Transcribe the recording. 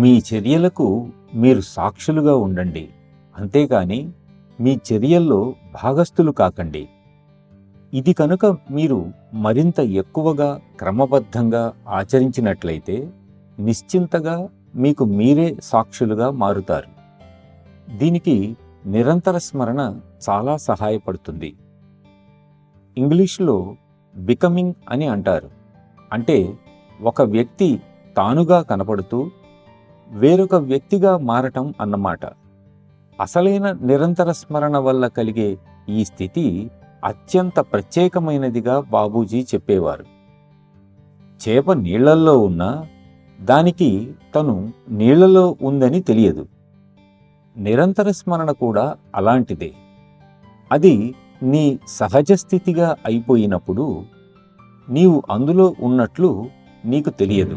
మీ చర్యలకు మీరు సాక్షులుగా ఉండండి, అంతేకాని మీ చర్యల్లో భాగస్థులు కాకండి. ఇది కనుక మీరు మరింత ఎక్కువగా క్రమబద్ధంగా ఆచరించినట్లయితే నిశ్చింతగా మీకు మీరే సాక్షులుగా మారుతారు. దీనికి నిరంతర స్మరణ చాలా సహాయపడుతుంది. ఇంగ్లీష్లో బికమింగ్ అని అంటారు. అంటే ఒక వ్యక్తి తానుగా కనపడుతూ వేరొక వ్యక్తిగా మారటం అన్నమాట. అసలైన నిరంతర స్మరణ వల్ల కలిగే ఈ స్థితి అత్యంత ప్రత్యేకమైనదిగా బాబూజీ చెప్పేవారు. చేప నీళ్లల్లో ఉన్నా దానికి తను నీళ్లలో ఉందని తెలియదు. నిరంతర స్మరణ కూడా అలాంటిదే. అది నీ సహజ స్థితిగా అయిపోయినప్పుడు నీవు అందులో ఉన్నట్లు నీకు తెలియదు.